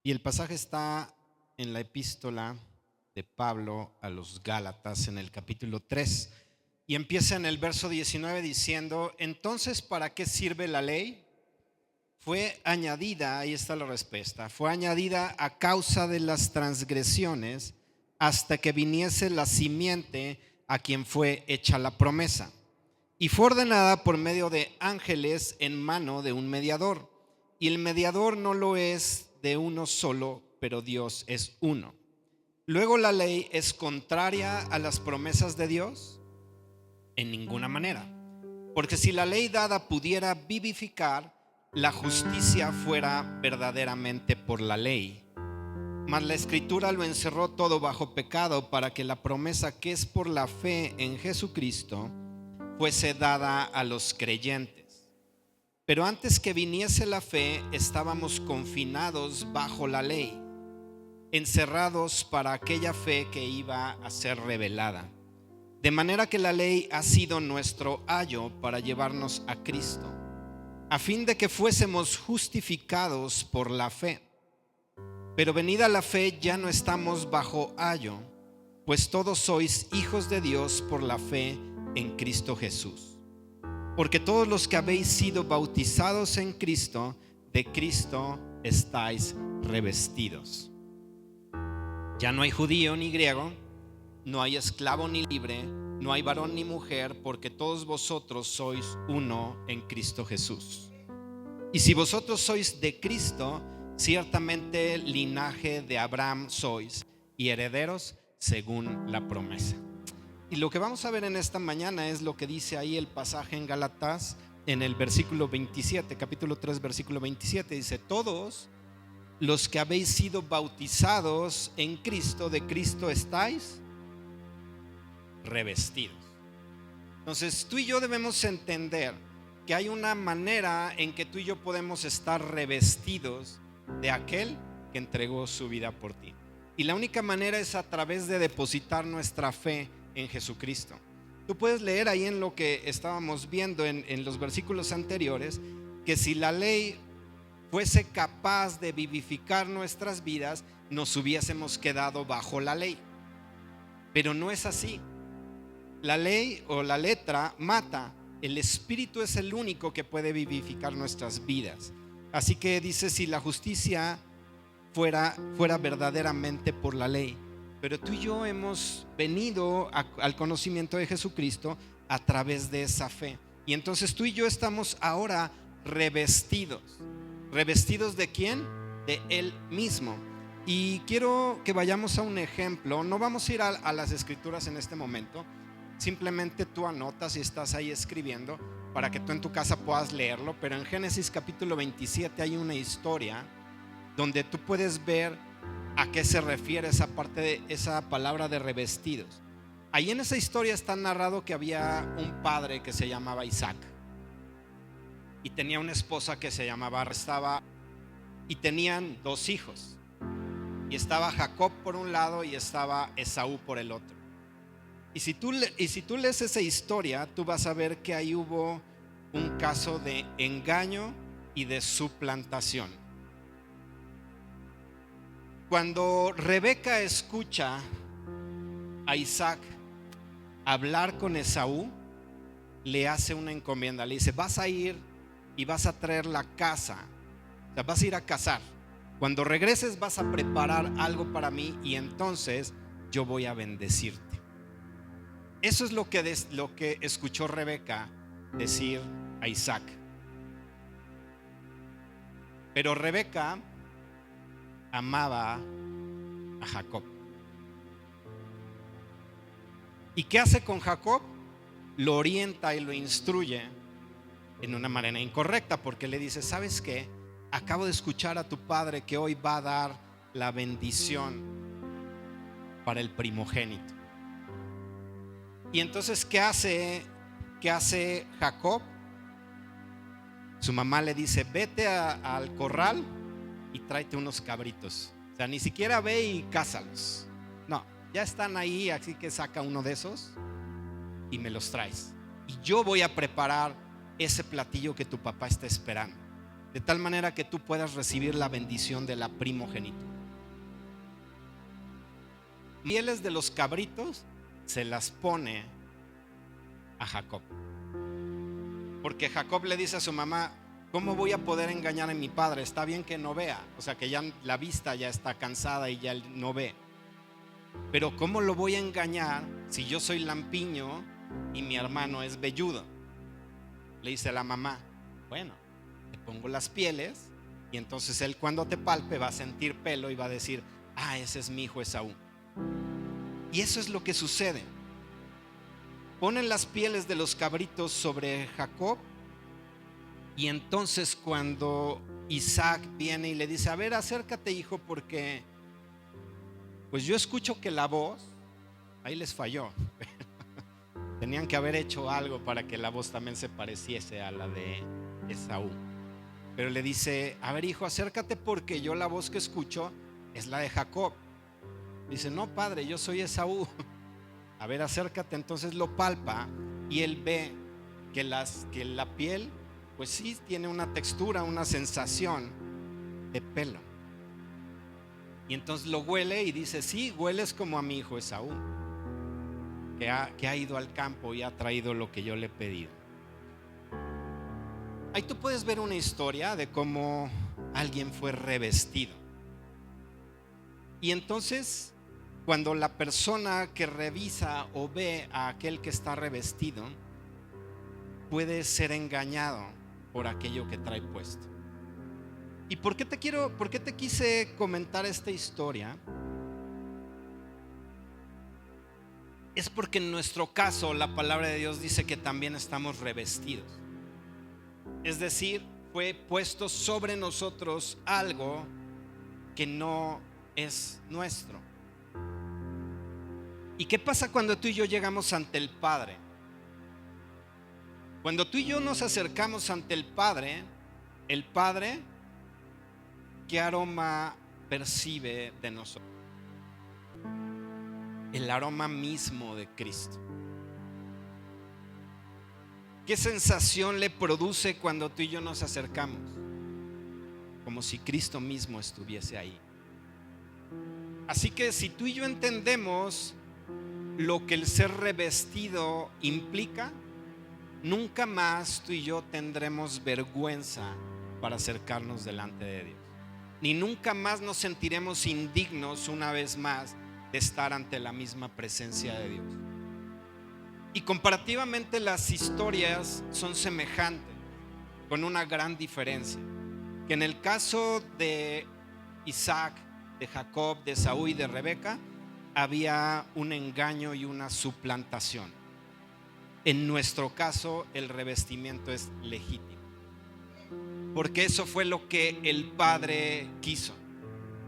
Y el pasaje está en la epístola de Pablo a los Gálatas en el capítulo 3 y empieza en el verso 19 diciendo: entonces, ¿para qué sirve la ley? Fue añadida, ahí está la respuesta, fue añadida a causa de las transgresiones hasta que viniese la simiente a quien fue hecha la promesa. Y fue ordenada por medio de ángeles en mano de un mediador. Y el mediador no lo es de uno solo, pero Dios es uno. Luego, ¿la ley es contraria a las promesas de Dios? En ninguna manera. Porque si la ley dada pudiera vivificar, la justicia fuera verdaderamente por la ley. Mas la Escritura lo encerró todo bajo pecado, para que la promesa que es por la fe en Jesucristo fuese dada a los creyentes. Pero antes que viniese la fe, estábamos confinados bajo la ley, encerrados para aquella fe que iba a ser revelada. De manera que la ley ha sido nuestro ayo para llevarnos a Cristo, a fin de que fuésemos justificados por la fe. Pero venida la fe, ya no estamos bajo ayo, pues todos sois hijos de Dios por la fe en Cristo Jesús. Porque todos los que habéis sido bautizados en Cristo, de Cristo estáis revestidos. Ya no hay judío ni griego, no hay esclavo ni libre, no hay varón ni mujer, porque todos vosotros sois uno en Cristo Jesús. Y si vosotros sois de Cristo, ciertamente linaje de Abraham sois y herederos según la promesa. Y lo que vamos a ver en esta mañana es lo que dice ahí el pasaje en Gálatas en el versículo 27, capítulo 3, versículo 27. Dice: todos los que habéis sido bautizados en Cristo, de Cristo estáis revestidos. Entonces tú y yo debemos entender que hay una manera en que tú y yo podemos estar revestidos de aquel que entregó su vida por ti. Y la única manera es a través de depositar nuestra fe en Jesucristo. Tú puedes leer ahí en lo que estábamos viendo en los versículos anteriores, que si la ley fuese capaz de vivificar nuestras vidas, nos hubiésemos quedado bajo la ley. Pero no es así. La ley o la letra mata. El Espíritu es el único que puede vivificar nuestras vidas. Así que dice: si la justicia fuera verdaderamente por la ley. Pero tú y yo hemos venido al conocimiento de Jesucristo a través de esa fe. Y entonces tú y yo estamos ahora revestidos. ¿Revestidos de quién? De Él mismo. Y quiero que vayamos a un ejemplo. No vamos a ir a las escrituras en este momento. Simplemente tú anotas y estás ahí escribiendo para que tú en tu casa puedas leerlo. Pero en Génesis capítulo 27 hay una historia donde tú puedes ver a qué se refiere esa parte de esa palabra de revestidos. Ahí en esa historia está narrado que había un padre que se llamaba Isaac y tenía una esposa que se llamaba Estaba, y tenían dos hijos, y estaba Jacob por un lado y estaba Esaú por el otro. Y si tú lees esa historia, tú vas a ver que ahí hubo un caso de engaño y de suplantación. Cuando Rebeca escucha a Isaac hablar con Esaú, le hace una encomienda. Le dice: vas a ir y vas a traer la casa, o sea, vas a ir a cazar. Cuando regreses vas a preparar algo para mí y entonces yo voy a bendecirte. Eso es lo que escuchó Rebeca decir a Isaac. Pero Rebeca amaba a Jacob. ¿Y qué hace con Jacob? Lo orienta y lo instruye en una manera incorrecta, porque le dice: ¿sabes qué? Acabo de escuchar a tu padre que hoy va a dar la bendición para el primogénito. Y entonces, ¿qué hace Jacob? Su mamá le dice: vete al corral y tráete unos cabritos. O sea, ni siquiera ve y cázalos. No, ya están ahí, así que saca uno de esos y me los traes. Y yo voy a preparar ese platillo que tu papá está esperando. de tal manera que tú puedas recibir la bendición de la primogenitura. Pieles de los cabritos se las pone a Jacob, porque Jacob le dice a su mamá: ¿cómo voy a poder engañar a mi padre? Está bien que no vea, o sea que ya la vista ya está cansada y ya no ve, pero ¿cómo lo voy a engañar si yo soy lampiño y mi hermano es velludo? Le dice la mamá: bueno, te pongo las pieles y entonces él, cuando te palpe, va a sentir pelo y va a decir: ah, ese es mi hijo Esaú. Y eso es lo que sucede. Ponen las pieles de los cabritos sobre Jacob, y entonces cuando Isaac viene y le dice: a ver, acércate, hijo, porque pues yo escucho que la voz, ahí les falló. Tenían que haber hecho algo para que la voz también se pareciese a la de Esaú. Pero le dice: a ver, hijo, acércate, porque yo la voz que escucho es la de Jacob. Dice: no, padre, yo soy Esaú. A ver, acércate. Entonces lo palpa y él ve que la piel, pues sí, tiene una textura, una sensación de pelo. Y entonces lo huele y dice: sí, hueles como a mi hijo Esaú, que ha ido al campo y ha traído lo que yo le he pedido. Ahí tú puedes ver una historia de cómo alguien fue revestido. Y entonces, cuando la persona que revisa o ve a aquel que está revestido, puede ser engañado por aquello que trae puesto. ¿Y por qué te quise comentar esta historia? Es porque en nuestro caso la palabra de Dios dice que también estamos revestidos. Es decir, fue puesto sobre nosotros algo que no es nuestro. ¿Y qué pasa cuando tú y yo llegamos ante el Padre? Cuando tú y yo nos acercamos ante el Padre, ¿qué aroma percibe de nosotros? El aroma mismo de Cristo. ¿Qué sensación le produce cuando tú y yo nos acercamos? Como si Cristo mismo estuviese ahí. Así que si tú y yo entendemos lo que el ser revestido implica, nunca más tú y yo tendremos vergüenza para acercarnos delante de Dios, ni nunca más nos sentiremos indignos una vez más de estar ante la misma presencia de Dios. Y comparativamente las historias son semejantes, con una gran diferencia: que en el caso de Isaac, de Jacob, de Esaú y de Rebeca, había un engaño y una suplantación. En nuestro caso, el revestimiento es legítimo, porque eso fue lo que el Padre quiso.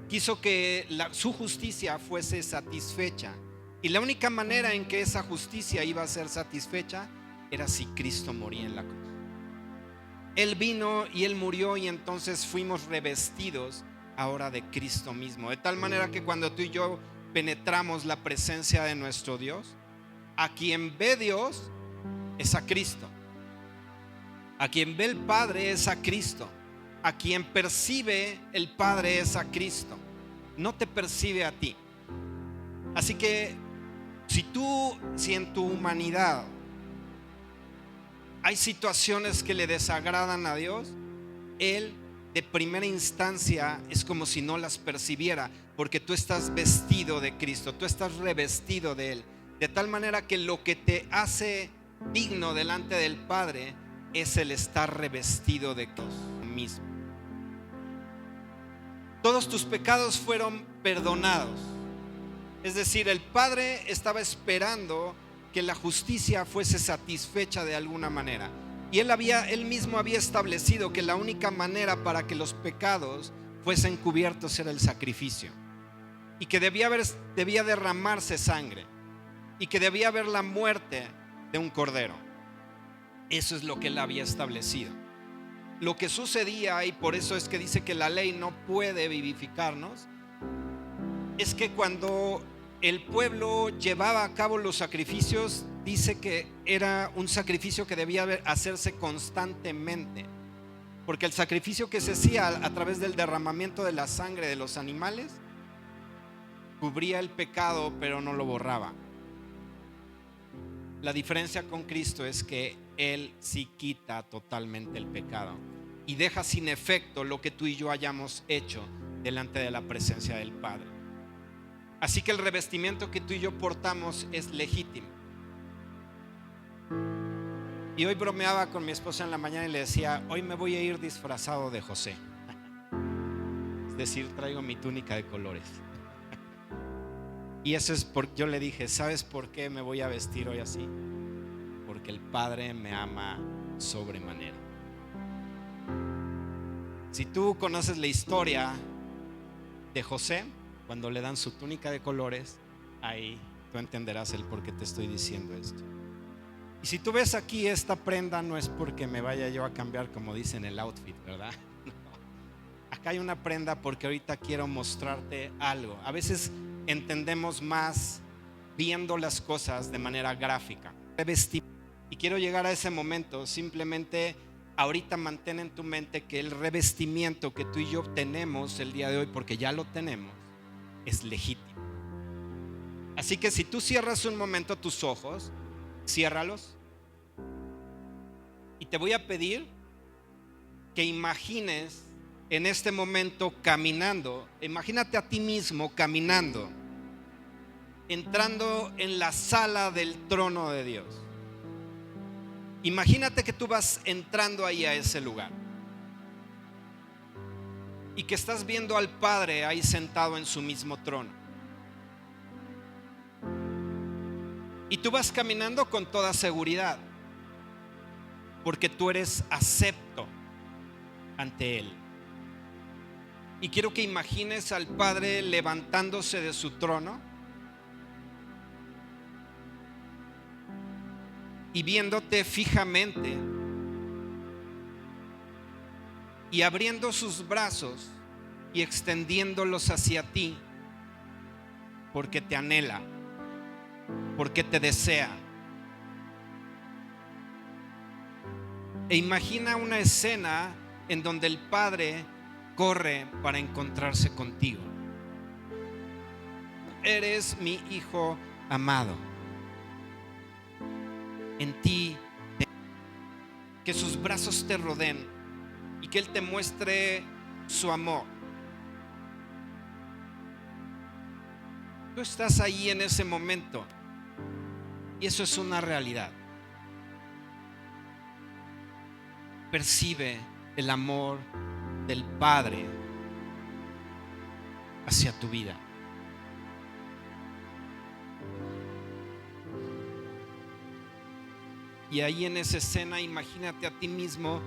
Quiso que su justicia fuese satisfecha, y la única manera en que esa justicia iba a ser satisfecha era si Cristo moría en la cruz. Él vino y Él murió, y entonces fuimos revestidos ahora de Cristo mismo, de tal manera que cuando tú y yo penetramos la presencia de nuestro Dios, a quien ve Dios es a Cristo, a quien ve el Padre es a Cristo, a quien percibe el Padre es a Cristo, no te percibe a ti. Así que si en tu humanidad hay situaciones que le desagradan a Dios, Él de primera instancia es como si no las percibiera, porque tú estás vestido de Cristo, tú estás revestido de Él, de tal manera que lo que te hace digno delante del Padre es el estar revestido de Dios mismo. Todos tus pecados fueron perdonados. Es decir, el Padre estaba esperando que la justicia fuese satisfecha de alguna manera. Y él mismo había establecido que la única manera para que los pecados fuesen cubiertos era el sacrificio, y que debía derramarse sangre, y que debía haber la muerte de un cordero. Eso es lo que él había establecido. Lo que sucedía, y por eso es que dice que la ley no puede vivificarnos, es que cuando el pueblo llevaba a cabo los sacrificios, dice que era un sacrificio que debía hacerse constantemente. Porque el sacrificio que se hacía a través del derramamiento de la sangre de los animales cubría el pecado, pero no lo borraba. La diferencia con Cristo es que Él sí quita totalmente el pecado y deja sin efecto lo que tú y yo hayamos hecho delante de la presencia del Padre. Así que el revestimiento que tú y yo portamos es legítimo. Y hoy bromeaba con mi esposa en la mañana y le decía: hoy me voy a ir disfrazado de José. Es decir, traigo mi túnica de colores. Y eso es porque yo le dije: ¿sabes por qué me voy a vestir hoy así? Porque el Padre me ama sobremanera. Si tú conoces la historia de José, cuando le dan su túnica de colores, ahí tú entenderás el por qué te estoy diciendo esto. Y si tú ves aquí esta prenda, no es porque me vaya yo a cambiar, como dicen, el outfit, ¿verdad? No. Acá hay una prenda porque ahorita quiero mostrarte algo. A veces entendemos más viendo las cosas de manera gráfica. Y quiero llegar a ese momento. Simplemente ahorita mantén en tu mente que el revestimiento que tú y yo tenemos el día de hoy, porque ya lo tenemos, es legítimo. Así que si tú cierras un momento tus ojos, ciérralos, y te voy a pedir que imagines en este momento caminando. Imagínate a ti mismo caminando, entrando en la sala del trono de Dios. Imagínate que tú vas entrando ahí a ese lugar y que estás viendo al Padre ahí sentado en su mismo trono. Y tú vas caminando con toda seguridad, porque tú eres acepto ante Él. Y quiero que imagines al Padre levantándose de su trono y viéndote fijamente y abriendo sus brazos y extendiéndolos hacia ti, porque te anhela, porque te desea. E imagina una escena en donde el Padre corre para encontrarse contigo. Eres mi hijo amado. En ti, que sus brazos te rodeen y que Él te muestre su amor. Tú estás ahí en ese momento y eso es una realidad. Percibe el amor del Padre hacia tu vida. Y ahí en esa escena, imagínate a ti mismo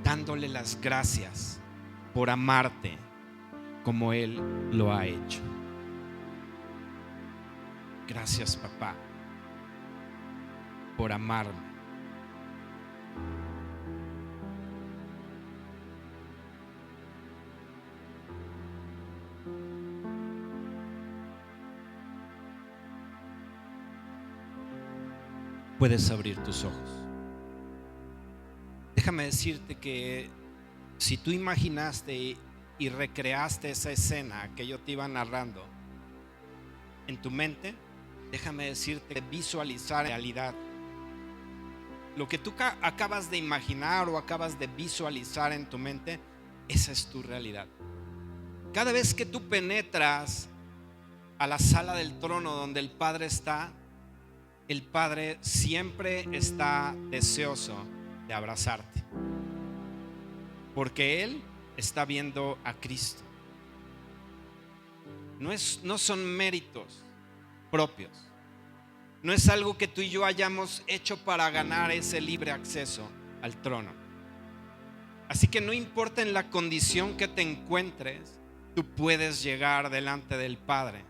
dándole las gracias por amarte como Él lo ha hecho. Gracias, papá, por amarme. Puedes abrir tus ojos. Déjame decirte que si tú imaginaste y recreaste esa escena que yo te iba narrando en tu mente, déjame decirte que visualizar realidad. Lo que tú acabas de imaginar o acabas de visualizar en tu mente, esa es tu realidad. Cada vez que tú penetras a la sala del trono donde el Padre está, el Padre siempre está deseoso de abrazarte, porque Él está viendo a Cristo. No son méritos propios, no es algo que tú y yo hayamos hecho para ganar ese libre acceso al trono. Así que no importa en la condición que te encuentres, tú puedes llegar delante del Padre.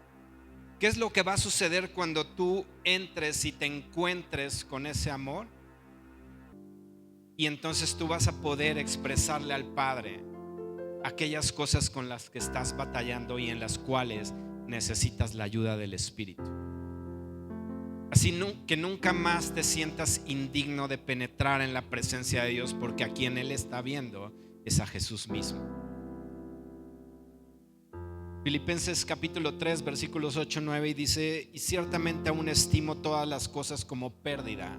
¿Qué es lo que va a suceder cuando tú entres y te encuentres con ese amor? Y entonces tú vas a poder expresarle al Padre aquellas cosas con las que estás batallando y en las cuales necesitas la ayuda del Espíritu. Así que nunca más te sientas indigno de penetrar en la presencia de Dios, porque a quien Él está viendo es a Jesús mismo. Filipenses capítulo 3 versículos 8-9 y dice: y ciertamente aún estimo todas las cosas como pérdida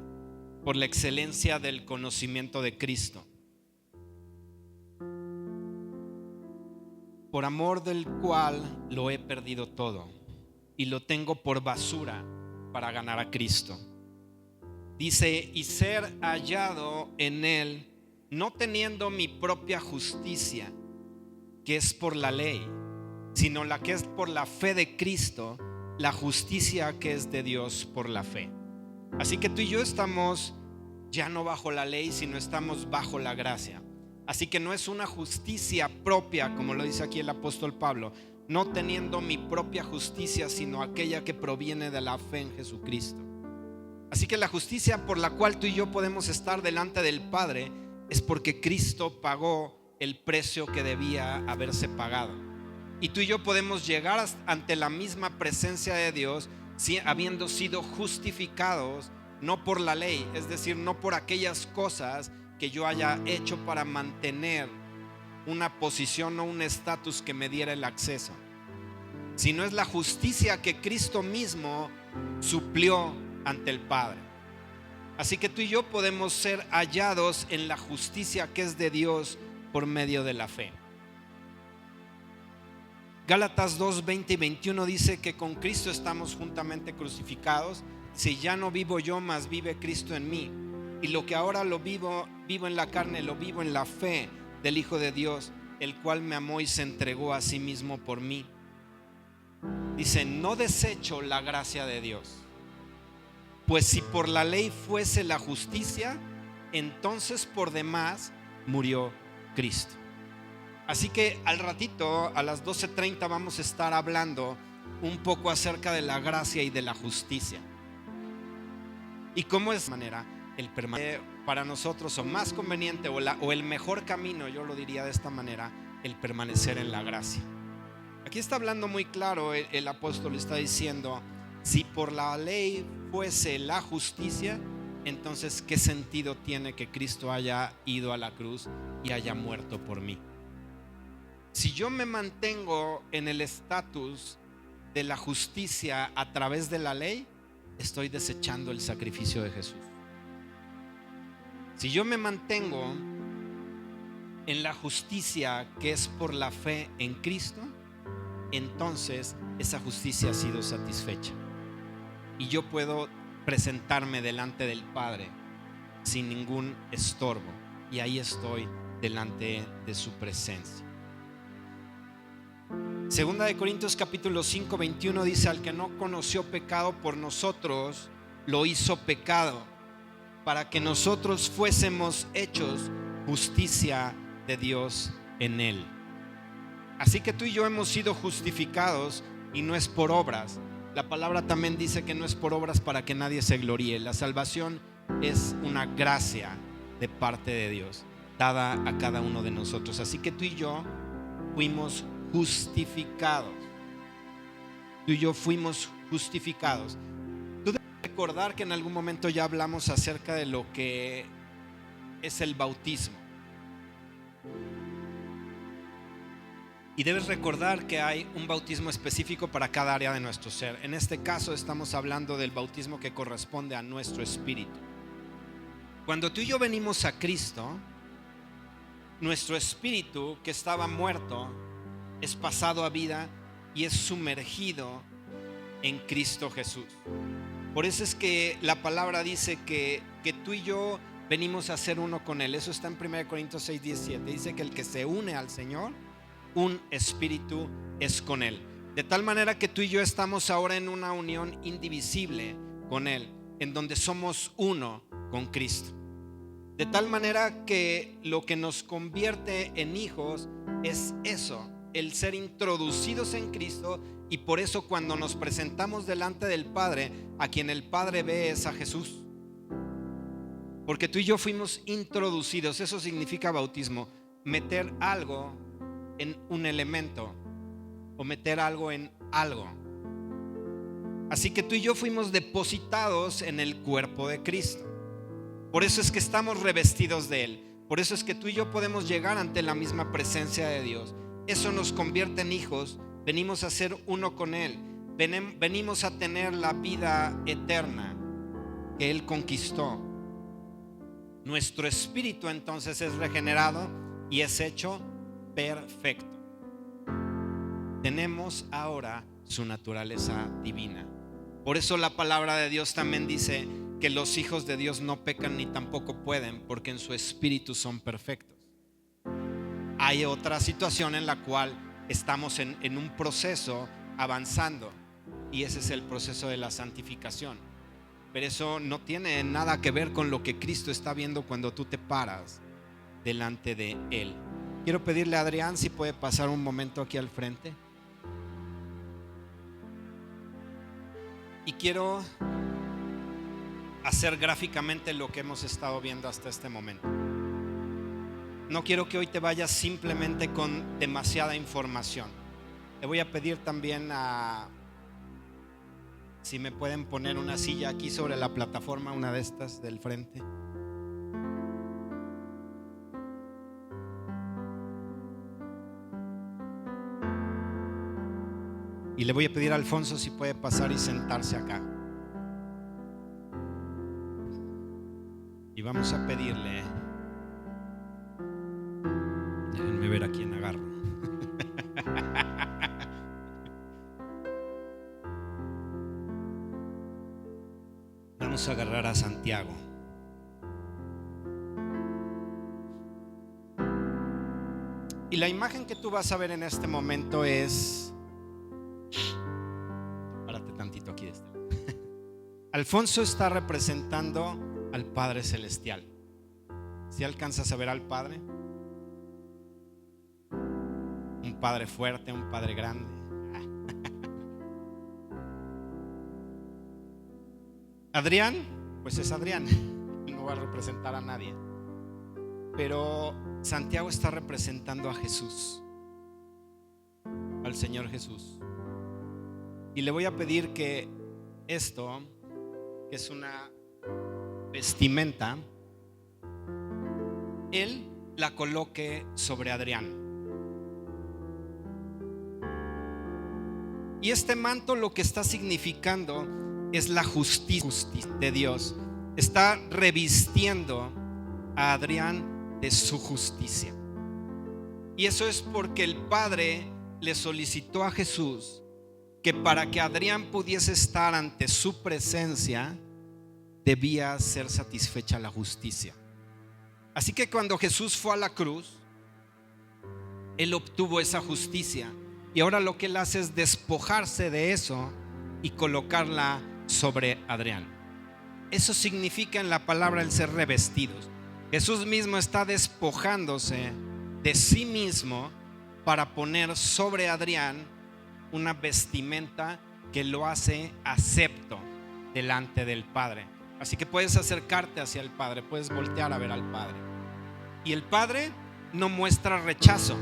por la excelencia del conocimiento de Cristo, por amor del cual lo he perdido todo y lo tengo por basura para ganar a Cristo. Dice: y ser hallado en él, no teniendo mi propia justicia, que es por la ley, sino la que es por la fe de Cristo, la justicia que es de Dios por la fe. Así que tú y yo estamos ya no bajo la ley, sino estamos bajo la gracia. Así que no es una justicia propia, como lo dice aquí el apóstol Pablo, no teniendo mi propia justicia, sino aquella que proviene de la fe en Jesucristo. Así que la justicia por la cual tú y yo podemos estar delante del Padre es porque Cristo pagó el precio que debía haberse pagado. Y tú y yo podemos llegar ante la misma presencia de Dios habiendo sido justificados no por la ley, es decir, no por aquellas cosas que yo haya hecho para mantener una posición o un estatus que me diera el acceso, sino es la justicia que Cristo mismo suplió ante el Padre. Así que tú y yo podemos ser hallados en la justicia que es de Dios por medio de la fe. Gálatas 2, 20 y 21 dice que con Cristo estamos juntamente crucificados. Si ya no vivo yo, mas vive Cristo en mí. Y lo que ahora lo vivo en la carne, lo vivo en la fe del Hijo de Dios, el cual me amó y se entregó a sí mismo por mí. Dice: no desecho la gracia de Dios, pues si por la ley fuese la justicia, entonces por demás murió Cristo. Así que al ratito, a las 12:30, vamos a estar hablando un poco acerca de la gracia y de la justicia. Y cómo es manera el permanecer para nosotros, o más conveniente, o el mejor camino, yo lo diría de esta manera, el permanecer en la gracia. Aquí está hablando muy claro, el apóstol está diciendo: si por la ley fuese la justicia, entonces ¿qué sentido tiene que Cristo haya ido a la cruz y haya muerto por mí? Si yo me mantengo en el estatus de la justicia a través de la ley, estoy desechando el sacrificio de Jesús. Si yo me mantengo en la justicia que es por la fe en Cristo, entonces esa justicia ha sido satisfecha y yo puedo presentarme delante del Padre sin ningún estorbo, y ahí estoy delante de su presencia. Segunda de Corintios capítulo 5, 21 dice: al que no conoció pecado, por nosotros lo hizo pecado, para que nosotros fuésemos hechos justicia de Dios en él. Así que tú y yo hemos sido justificados, y no es por obras. La palabra también dice que no es por obras para que nadie se gloríe. La salvación es una gracia de parte de Dios, dada a cada uno de nosotros. Así que tú y yo fuimos justificados. Tú y yo fuimos justificados. Tú debes recordar que en algún momento ya hablamos acerca de lo que es el bautismo. Y debes recordar que hay un bautismo específico para cada área de nuestro ser. En este caso estamos hablando del bautismo que corresponde a nuestro espíritu. Cuando tú y yo venimos a Cristo, nuestro espíritu que estaba muerto es pasado a vida y es sumergido en Cristo Jesús. Por eso es que la palabra dice que tú y yo venimos a ser uno con Él. Eso está en 1 Corintios 6, 17. Dice que el que se une al Señor, un espíritu es con Él. De tal manera que tú y yo estamos ahora en una unión indivisible con Él, en donde somos uno con Cristo. De tal manera que lo que nos convierte en hijos es eso, el ser introducidos en Cristo. Y por eso cuando nos presentamos delante del Padre, a quien el Padre ve es a Jesús. Porque tú y yo fuimos introducidos. Eso significa bautismo: meter algo en un elemento o meter algo en algo. Así que tú y yo fuimos depositados en el cuerpo de Cristo. Por eso es que estamos revestidos de Él. Por eso es que tú y yo podemos llegar ante la misma presencia de Dios. Eso nos convierte en hijos. Venimos a ser uno con Él. Venimos a tener la vida eterna que Él conquistó. Nuestro espíritu entonces es regenerado y es hecho perfecto. Tenemos ahora su naturaleza divina. Por eso la palabra de Dios también dice que los hijos de Dios no pecan ni tampoco pueden, porque en su espíritu son perfectos. Hay otra situación en la cual estamos en un proceso avanzando, y ese es el proceso de la santificación. Pero eso no tiene nada que ver con lo que Cristo está viendo cuando tú te paras delante de Él. Quiero pedirle a Adrián si puede pasar un momento aquí al frente. Y quiero hacer gráficamente lo que hemos estado viendo hasta este momento. No quiero que hoy te vayas simplemente con demasiada información. Te voy a pedir también si me pueden poner una silla aquí sobre la plataforma, una de estas del frente. Y le voy a pedir a Alfonso si puede pasar y sentarse acá. Y vamos a pedirle, déjenme ver a quién agarro. Vamos a agarrar a Santiago. Y la imagen que tú vas a ver en este momento es, párate tantito aquí de este lado. Alfonso está representando al Padre Celestial. ¿Si alcanzas a ver al Padre? Un Padre fuerte, un Padre grande. Adrián, pues es Adrián, no va a representar a nadie. Pero Santiago está representando a Jesús, al Señor Jesús. Y le voy a pedir que esto, que es una vestimenta, él la coloque sobre Adrián. Y este manto lo que está significando es la justicia de Dios. Está revistiendo a Adrián de su justicia. Y eso es porque el Padre le solicitó a Jesús que para que Adrián pudiese estar ante su presencia, debía ser satisfecha la justicia. Así que cuando Jesús fue a la cruz, Él obtuvo esa justicia. Y ahora lo que Él hace es despojarse de eso y colocarla sobre Adrián. Eso significa en la palabra el ser revestidos. Jesús mismo está despojándose de sí mismo para poner sobre Adrián una vestimenta que lo hace acepto delante del Padre. Así que puedes acercarte hacia el Padre, puedes voltear a ver al Padre. Y el Padre no muestra rechazo.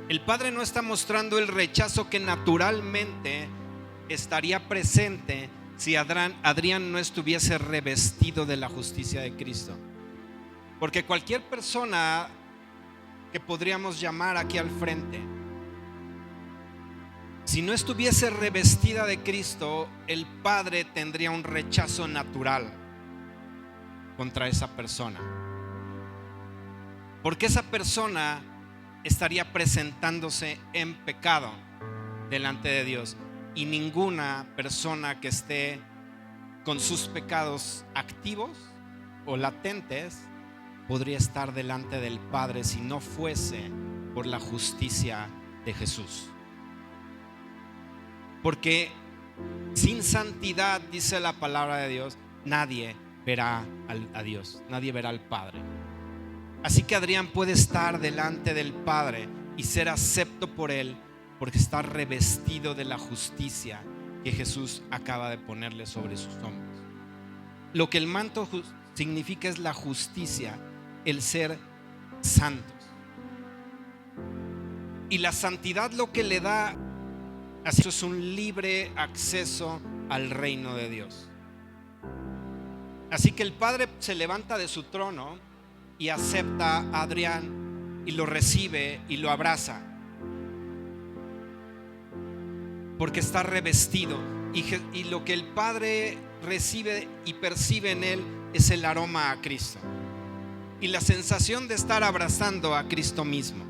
El Padre no está mostrando el rechazo que naturalmente estaría presente si Adrián no estuviese revestido de la justicia de Cristo. Porque cualquier persona que podríamos llamar aquí al frente, si no estuviese revestida de Cristo, el Padre tendría un rechazo natural contra esa persona. Porque esa persona estaría presentándose en pecado delante de Dios. Y ninguna persona que esté con sus pecados activos o latentes podría estar delante del Padre si no fuese por la justicia de Jesús. Porque sin santidad, dice la palabra de Dios, nadie verá a Dios, nadie verá al Padre. Así que Adrián puede estar delante del Padre y ser acepto por Él, porque está revestido de la justicia que Jesús acaba de ponerle sobre sus hombros. Lo que el manto significa es la justicia, el ser santos. Y la santidad lo que le da es un libre acceso al reino de Dios. Así que el Padre se levanta de su trono y acepta a Adrián y lo recibe y lo abraza, porque está revestido, y lo que el Padre recibe y percibe en él es el aroma a Cristo y la sensación de estar abrazando a Cristo mismo.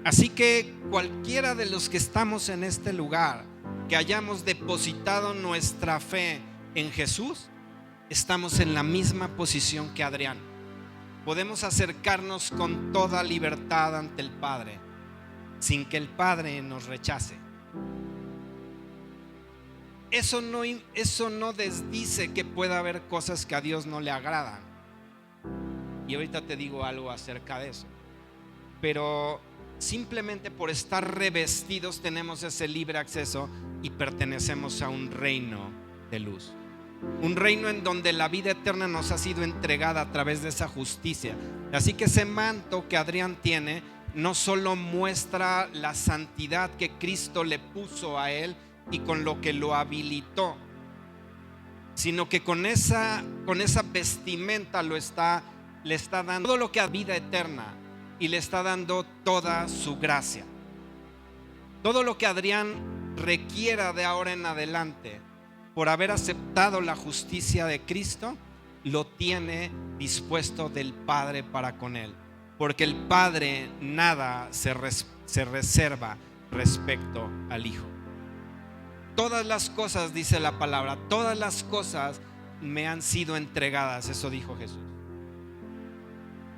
Así que cualquiera de los que estamos en este lugar, que hayamos depositado nuestra fe en Jesús, estamos en la misma posición que Adrián. Podemos acercarnos con toda libertad ante el Padre, sin que el Padre nos rechace. Eso no desdice que pueda haber cosas que a Dios no le agradan. Y ahorita te digo algo acerca de eso. Pero simplemente por estar revestidos tenemos ese libre acceso y pertenecemos a un reino de luz. Un reino en donde la vida eterna nos ha sido entregada a través de esa justicia. Así que ese manto que Adrián tiene no solo muestra la santidad que Cristo le puso a él y con lo que lo habilitó, sino que con esa vestimenta le está dando todo lo que es vida eterna y le está dando toda su gracia. Todo lo que Adrián requiera de ahora en adelante por haber aceptado la justicia de Cristo, lo tiene dispuesto del Padre para con él, porque el Padre nada se reserva respecto al Hijo. Todas las cosas, dice la palabra, todas las cosas me han sido entregadas, eso dijo Jesús.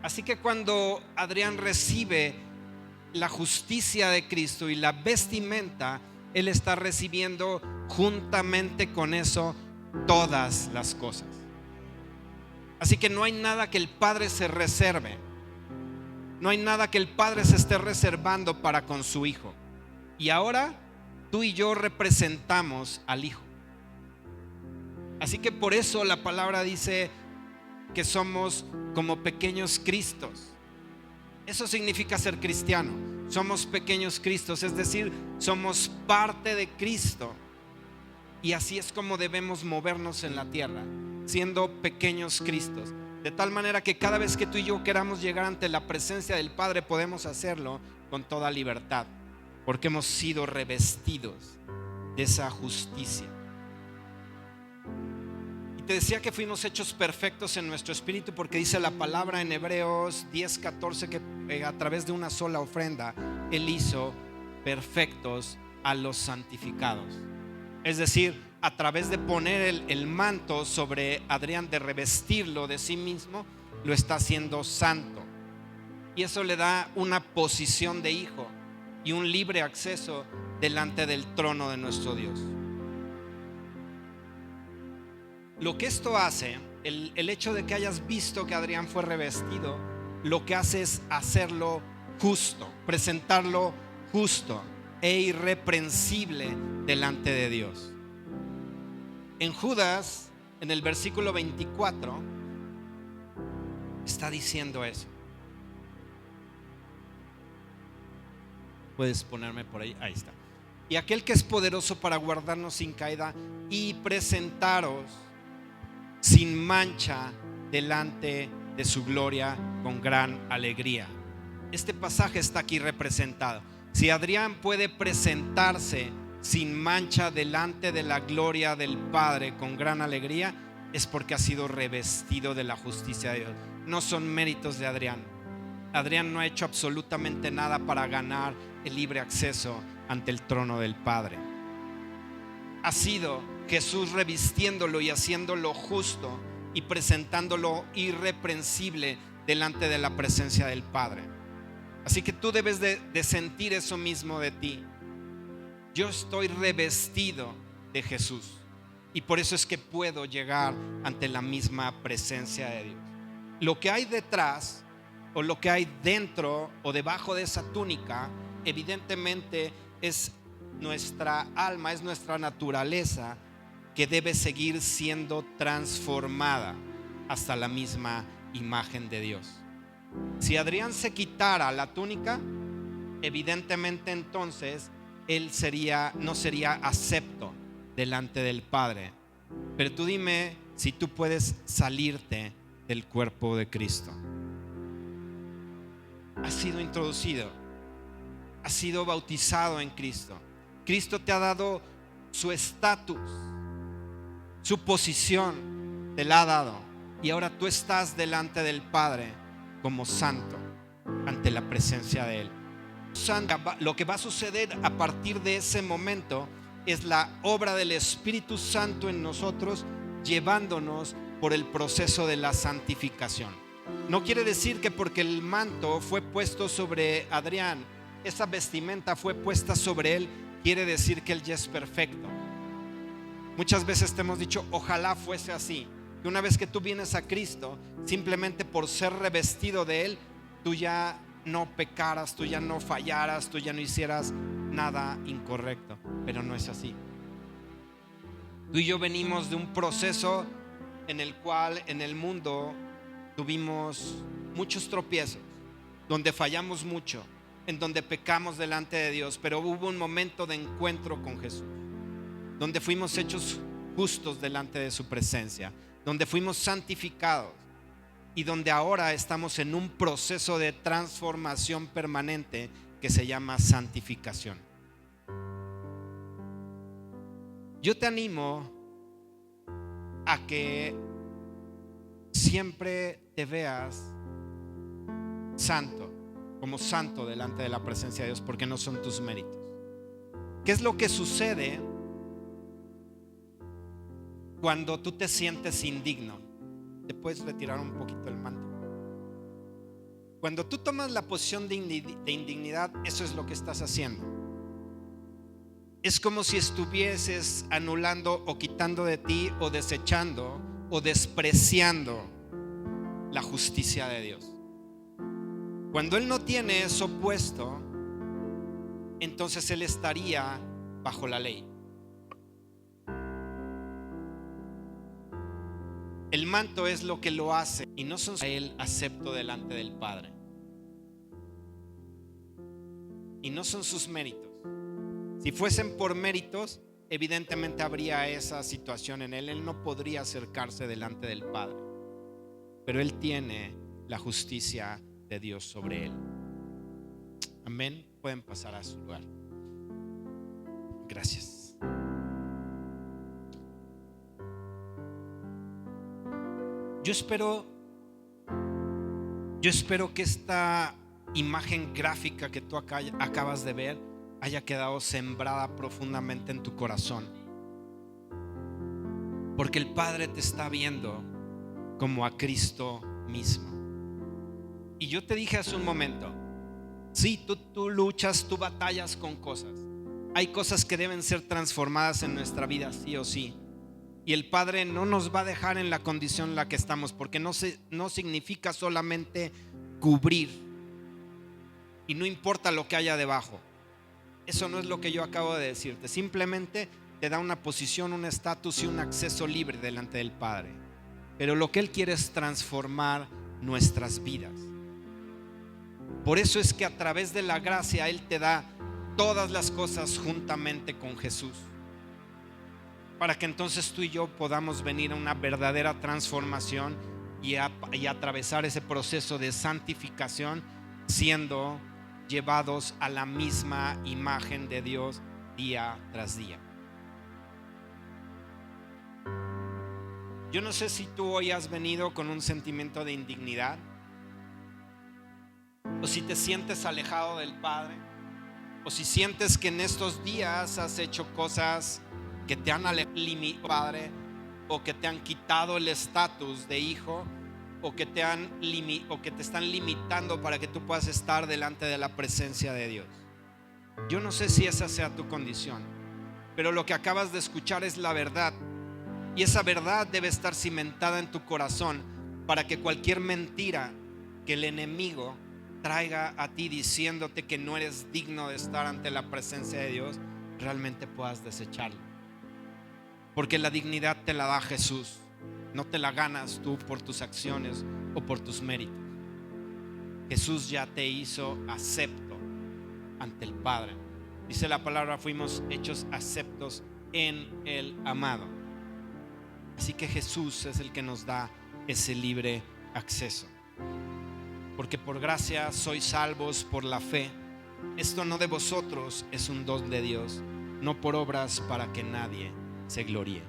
Así que cuando Adrián recibe la justicia de Cristo y la vestimenta, él está recibiendo juntamente con eso todas las cosas. Así que no hay nada que el Padre se reserve, no hay nada que el Padre se esté reservando para con su Hijo. Y ahora tú y yo representamos al Hijo. Así que por eso la palabra dice que somos como pequeños Cristos. Eso significa ser cristiano. Somos pequeños Cristos, es decir, somos parte de Cristo. Y así es como debemos movernos en la tierra, siendo pequeños Cristos. De tal manera que cada vez que tú y yo queramos llegar ante la presencia del Padre, podemos hacerlo con toda libertad, porque hemos sido revestidos de esa justicia. Y te decía que fuimos hechos perfectos en nuestro espíritu, porque dice la palabra en Hebreos 10:14 que a través de una sola ofrenda Él hizo perfectos a los santificados. Es decir, a través de poner el manto sobre Adrián, de revestirlo de sí mismo, lo está haciendo santo. Y eso le da una posición de hijo y un libre acceso delante del trono de nuestro Dios. Lo que esto hace, el hecho de que hayas visto que Adrián fue revestido, lo que hace es hacerlo justo, presentarlo justo e irreprensible delante de Dios. En Judas, en el versículo 24, está diciendo eso. Puedes ponerme por ahí, ahí está. Y aquel que es poderoso para guardarnos sin caída y presentaros sin mancha delante de su gloria con gran alegría. Este pasaje está aquí representado. Si Adrián puede presentarse sin mancha delante de la gloria del Padre con gran alegría, es porque ha sido revestido de la justicia de Dios. No son méritos de Adrián. Adrián no ha hecho absolutamente nada para ganar el libre acceso ante el trono del Padre. Ha sido Jesús revistiéndolo y haciéndolo justo y presentándolo irreprensible delante de la presencia del Padre. Así que tú debes de sentir eso mismo de ti. Yo estoy revestido de Jesús y por eso es que puedo llegar ante la misma presencia de Dios. Lo que hay detrás o lo que hay dentro o debajo de esa túnica, evidentemente es nuestra alma, es nuestra naturaleza que debe seguir siendo transformada hasta la misma imagen de Dios. Si Adrián se quitara la túnica, evidentemente entonces él no sería acepto delante del Padre. Pero tú dime si tú puedes salirte del cuerpo de Cristo. has sido introducido, has sido bautizado en Cristo. Cristo te ha dado su estatus, su posición, te la ha dado. Y ahora tú estás delante del Padre como santo, ante la presencia de Él. Lo que va a suceder a partir de ese momento es la obra del Espíritu Santo en nosotros, llevándonos por el proceso de la santificación. No quiere decir que porque el manto fue puesto sobre Adrián, esa vestimenta fue puesta sobre él, quiere decir que él ya es perfecto. Muchas veces te hemos dicho, ojalá fuese así, que una vez que tú vienes a Cristo, simplemente por ser revestido de Él, tú ya no pecaras, tú ya no fallaras, tú ya no hicieras nada incorrecto. Pero no es así. Tú y yo venimos de un proceso en el cual en el mundo tuvimos muchos tropiezos, donde fallamos mucho, en donde pecamos delante de Dios, pero hubo un momento de encuentro con Jesús, donde fuimos hechos justos delante de su presencia, donde fuimos santificados y donde ahora estamos en un proceso de transformación permanente que se llama santificación. Yo te animo a que siempre te veas santo, como santo delante de la presencia de Dios, porque no son tus méritos. ¿Qué es lo que sucede cuando tú te sientes indigno? Te puedes retirar un poquito el manto. Cuando tú tomas la posición de indignidad, eso es lo que estás haciendo. Es como si estuvieses anulando o quitando de ti o desechando o despreciando la justicia de Dios. Cuando Él no tiene eso puesto, entonces Él estaría bajo la ley. El manto es lo que lo hace y no son a Él acepto delante del Padre. Y no son sus méritos. Si fuesen por méritos, evidentemente habría esa situación en Él. Él no podría acercarse delante del Padre. Pero Él tiene la justicia de Dios sobre Él. Amén. Pueden pasar a su lugar. Gracias. Yo espero que esta imagen gráfica que tú acabas de ver haya quedado sembrada profundamente en tu corazón, porque el Padre te está viendo como a Cristo mismo. Y yo te dije hace un momento, sí, tú luchas, tú batallas con cosas. Hay cosas que deben ser transformadas en nuestra vida, sí o sí. Y el Padre no nos va a dejar en la condición en la que estamos, porque no significa solamente cubrir y no importa lo que haya debajo. Eso no es lo que yo acabo de decirte. Simplemente te da una posición, un estatus y un acceso libre delante del Padre. Pero lo que Él quiere es transformar nuestras vidas. Por eso es que a través de la gracia Él te da todas las cosas juntamente con Jesús, para que entonces tú y yo podamos venir a una verdadera transformación y atravesar ese proceso de santificación, siendo llevados a la misma imagen de Dios día tras día. Yo no sé si tú hoy has venido con un sentimiento de indignidad, o si te sientes alejado del Padre, o si sientes que en estos días has hecho cosas que te han alejado del Padre, o que te han quitado el estatus de hijo, o que te están limitando para que tú puedas estar delante de la presencia de Dios. Yo no sé si esa sea tu condición, pero lo que acabas de escuchar es la verdad, y esa verdad debe estar cimentada en tu corazón, para que cualquier mentira que el enemigo traiga a ti diciéndote que no eres digno de estar ante la presencia de Dios, realmente puedas desecharlo. Porque la dignidad te la da Jesús, no te la ganas tú por tus acciones o por tus méritos. Jesús ya te hizo acepto ante el Padre. Dice la palabra, fuimos hechos aceptos en el amado. Así que Jesús es el que nos da ese libre acceso. porque por gracia sois salvos por la fe. Esto no de vosotros, es un don de Dios, no por obras para que nadie se gloríe.